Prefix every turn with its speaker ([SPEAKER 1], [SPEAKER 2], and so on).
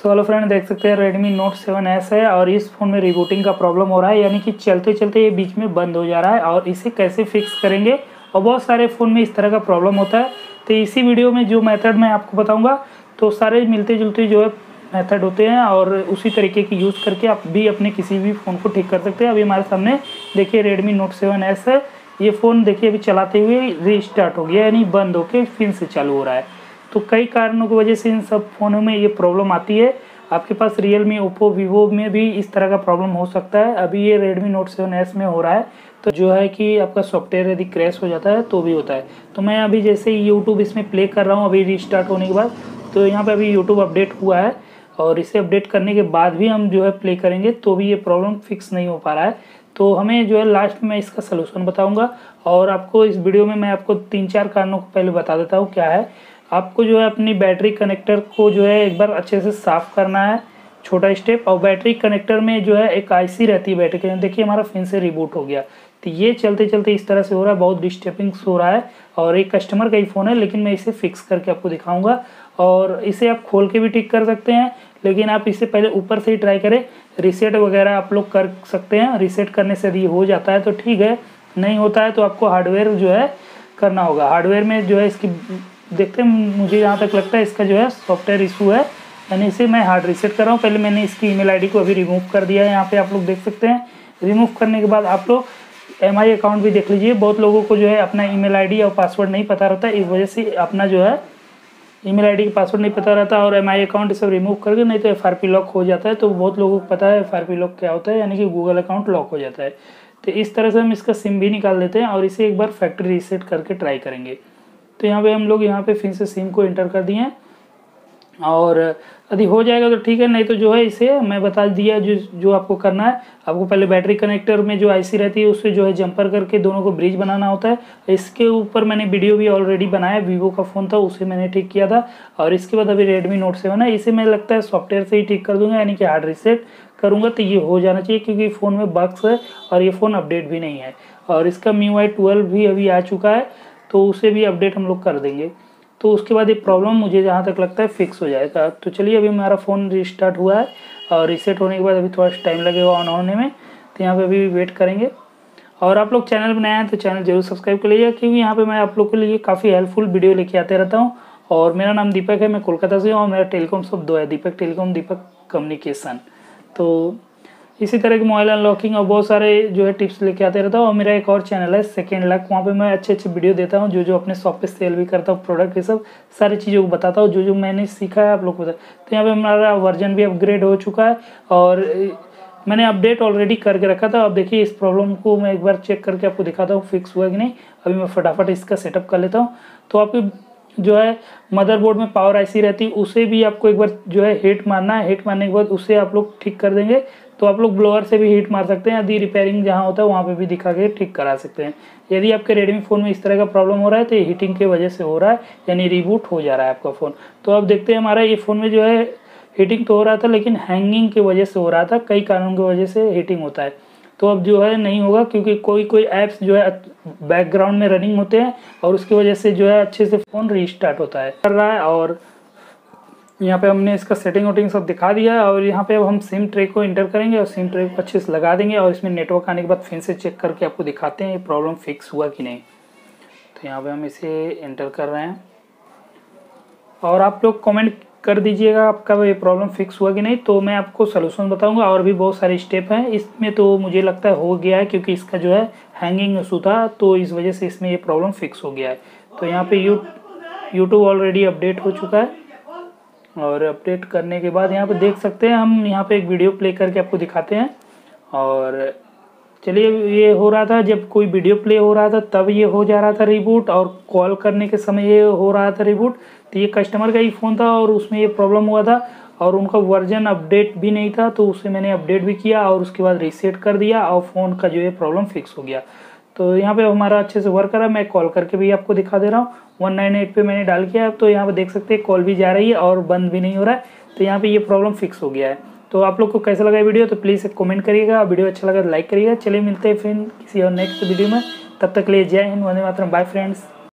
[SPEAKER 1] So hello friend, देख सकते हैं Redmi Note 7S है और इस फ़ोन में रिबूटिंग का प्रॉब्लम हो रहा है, यानी कि चलते चलते ये बीच में बंद हो जा रहा है। और इसे कैसे फिक्स करेंगे, और बहुत सारे फ़ोन में इस तरह का प्रॉब्लम होता है। तो इसी वीडियो में जो मेथड मैं आपको बताऊंगा, तो सारे मिलते जुलते जो है मेथड होते हैं और उसी तरीके की यूज़ करके आप भी अपने किसी भी फ़ोन को ठीक कर सकते हैं। अभी हमारे सामने देखिए Redmi Note 7S है। ये फ़ोन देखिए अभी चलाते हुए रीस्टार्ट हो गया, यानी बंद होकर फिर से चालू हो रहा है। तो कई कारणों की वजह से इन सब फ़ोनों में ये प्रॉब्लम आती है। आपके पास Realme, Oppo, Vivo में भी इस तरह का प्रॉब्लम हो सकता है। अभी ये Redmi Note 7S में हो रहा है। तो जो है कि आपका सॉफ्टवेयर यदि क्रैश हो जाता है तो भी होता है। तो मैं अभी जैसे YouTube इसमें प्ले कर रहा हूँ अभी रीस्टार्ट होने के बाद, तो यहाँ पे अभी YouTube अपडेट हुआ है और इसे अपडेट करने के बाद भी हम जो है प्ले करेंगे तो भी ये प्रॉब्लम फिक्स नहीं हो पा रहा है। तो हमें जो है लास्ट में इसका सलूशन बताऊँगा और आपको इस वीडियो में मैं आपको 3-4 कारणों को पहले बता देता हूँ क्या है। आपको जो है अपनी बैटरी कनेक्टर को जो है एक बार अच्छे से साफ़ करना है, छोटा स्टेप। और बैटरी कनेक्टर में जो है एक आईसी रहती है बैटरी कनेक्टर, देखिए हमारा फिर से रिबूट हो गया। तो ये चलते चलते इस तरह से हो रहा है, बहुत डिस्टर्बिंग्स हो रहा है। और एक कस्टमर का ही फ़ोन है, लेकिन मैं इसे फिक्स करके आपको दिखाऊंगा। और इसे आप खोल के भी ठीक कर सकते हैं, लेकिन आप इसे पहले ऊपर से ही ट्राई करें। रीसेट वगैरह आप लोग कर सकते हैं, रीसेट करने से यदि हो जाता है तो ठीक है, नहीं होता है तो आपको हार्डवेयर जो है करना होगा। हार्डवेयर में जो है इसकी देखते हैं, मुझे यहाँ तक लगता है इसका जो है सॉफ्टवेयर इशू है, यानी इसे मैं हार्ड रीसेट कर रहा हूँ। पहले मैंने इसकी ईमेल आईडी को अभी रिमूव कर दिया है, यहाँ पे आप लोग देख सकते हैं। रिमूव करने के बाद आप लोग MI अकाउंट भी देख लीजिए। बहुत लोगों को जो है अपना ईमेल आईडी और पासवर्ड नहीं पता रहता, इस वजह से अपना जो है ईमेल आईडी का पासवर्ड नहीं पता रहता और MI अकाउंट सब रिमूव करके, नहीं तो FRP लॉक हो जाता है। तो बहुत लोगों को पता है FRP लॉक क्या होता है, यानी कि गूगल अकाउंट लॉक हो जाता है। तो इस तरह से हम इसका सिम भी निकाल देते हैं और इसे एक बार फैक्ट्री रीसेट करके ट्राई करेंगे। तो यहाँ पे हम लोग यहाँ पे फिर से सिम को एंटर कर दिए हैं और यदि हो जाएगा तो ठीक है, नहीं तो जो है इसे मैं बता दिया जो आपको करना है। आपको पहले बैटरी कनेक्टर में जो आईसी रहती है उससे जो है जंपर करके दोनों को ब्रिज बनाना होता है। इसके ऊपर मैंने वीडियो भी ऑलरेडी बनाया, वीवो का फ़ोन था उसे मैंने ठीक किया था। और इसके बाद अभी Redmi Note 7 है, इसे मैं लगता है सॉफ्टवेयर से ही ठीक कर दूंगा, यानी कि हार्ड रीसेट करूँगा तो ये हो जाना चाहिए, क्योंकि फ़ोन में बग्स है और ये फ़ोन अपडेट भी नहीं है। और इसका MIUI 12 भी अभी आ चुका है, तो उसे भी अपडेट हम लोग कर देंगे। तो उसके बाद ये प्रॉब्लम मुझे जहाँ तक लगता है फिक्स हो जाएगा। तो चलिए, अभी हमारा फ़ोन रिस्टार्ट हुआ है और रीसेट होने के बाद अभी थोड़ा टाइम लगेगा ऑन होने में, तो यहाँ पे अभी वेट करेंगे। और आप लोग चैनल बनाए हैं तो चैनल जरूर सब्सक्राइब कर लीजिए, क्योंकि यहाँ पे मैं आप लोग के लिए काफ़ी हेल्पफुल वीडियो लेके आते रहता हूँ। और मेरा नाम दीपक है, मैं कोलकाता से हूँ और मेरा टेलीकॉम सब 2 है, दीपक टेलीकॉम, दीपक कम्युनिकेशन। तो इसी तरह की मोबाइल अनलॉकिंग और बहुत सारे जो है टिप्स लेके आते रहता हूँ। और मेरा एक और चैनल है सेकेंड लक, वहाँ पे मैं अच्छे अच्छे वीडियो देता हूँ, जो अपने शॉप पे सेल भी करता हूँ, प्रोडक्ट ये सब सारी चीज़ों को बताता हूँ, जो मैंने सीखा है आप लोग को बता। तो यहाँ पे हमारा वर्जन भी अपग्रेड हो चुका है और मैंने अपडेट ऑलरेडी करके रखा था। अब देखिए इस प्रॉब्लम को मैं एक बार चेक करके आपको दिखाता हूँ फिक्स हुआ कि नहीं। अभी मैं फटाफट इसका सेटअप कर लेता हूँ। तो आपकी जो है मदरबोर्ड में पावर आईसी रहती है, उसे भी आपको एक बार जो है हीट मारना है। हीट मारने के बाद उसे आप लोग ठीक कर देंगे। तो आप लोग ब्लोअर से भी हीट मार सकते हैं, यदि रिपेयरिंग जहाँ होता है वहाँ पे भी दिखा के ठीक करा सकते हैं। यदि आपके Redmi फ़ोन में इस तरह का प्रॉब्लम हो रहा है तो ये हीटिंग की वजह से हो रहा है, यानी रिबूट हो जा रहा है आपका फ़ोन। तो अब देखते हैं, हमारा ये फ़ोन में जो है हीटिंग तो हो रहा था, लेकिन हैंगिंग की वजह से हो रहा था, कई कारणों की वजह से हीटिंग होता है। तो अब जो है नहीं होगा, क्योंकि कोई ऐप्स जो है बैकग्राउंड में रनिंग होते हैं और उसकी वजह से जो है अच्छे से फ़ोन रीस्टार्ट होता है कर रहा है। और यहाँ पे हमने इसका सेटिंग वोटिंग सब दिखा दिया है। और यहाँ पे अब हम सिम ट्रे को इंटर करेंगे और सिम ट्रे को अच्छे से लगा देंगे और इसमें नेटवर्क आने के बाद फिर से चेक करके आपको दिखाते हैं ये प्रॉब्लम फिक्स हुआ कि नहीं। तो यहाँ पे हम इसे एंटर कर रहे हैं और आप लोग कमेंट कर दीजिएगा आपका ये प्रॉब्लम फिक्स हुआ कि नहीं, तो मैं आपको सलूशन बताऊंगा। और भी बहुत सारे स्टेप हैं इसमें, तो मुझे लगता है हो गया है, क्योंकि इसका जो है हैंगिंग इशू था, तो इस वजह से इसमें ये प्रॉब्लम फिक्स हो गया है। तो यहाँ पे यूट्यूब ऑलरेडी अपडेट हो चुका है और अपडेट करने के बाद यहाँ पे देख सकते हैं, हम यहाँ पे एक वीडियो प्ले करके आपको दिखाते हैं। और चलिए, ये हो रहा था जब कोई वीडियो प्ले हो रहा था तब ये हो जा रहा था रिबूट, और कॉल करने के समय ये हो रहा था रिबूट। तो ये कस्टमर का ही फ़ोन था और उसमें ये प्रॉब्लम हुआ था और उनका वर्जन अपडेट भी नहीं था, तो उसे मैंने अपडेट भी किया और उसके बाद रीसेट कर दिया और फ़ोन का जो है प्रॉब्लम फिक्स हो गया। तो यहाँ पे हमारा अच्छे से वर्क कर रहा है। मैं कॉल करके भी आपको दिखा दे रहा हूँ, 198 पे मैंने डाल किया है। तो यहाँ पे देख सकते हैं कॉल भी जा रही है और बंद भी नहीं हो रहा है। तो यहाँ पे ये प्रॉब्लम फिक्स हो गया है। तो आप लोग को कैसा लगा वीडियो, तो प्लीज़ कमेंट करिएगा। वीडियो अच्छा लगा तो लाइक करिएगा। चलिए मिलते हैं फिर किसी और नेक्स्ट वीडियो में, तब तक के लिए जय हिंद, वंदे मातरम, बाय फ्रेंड्स।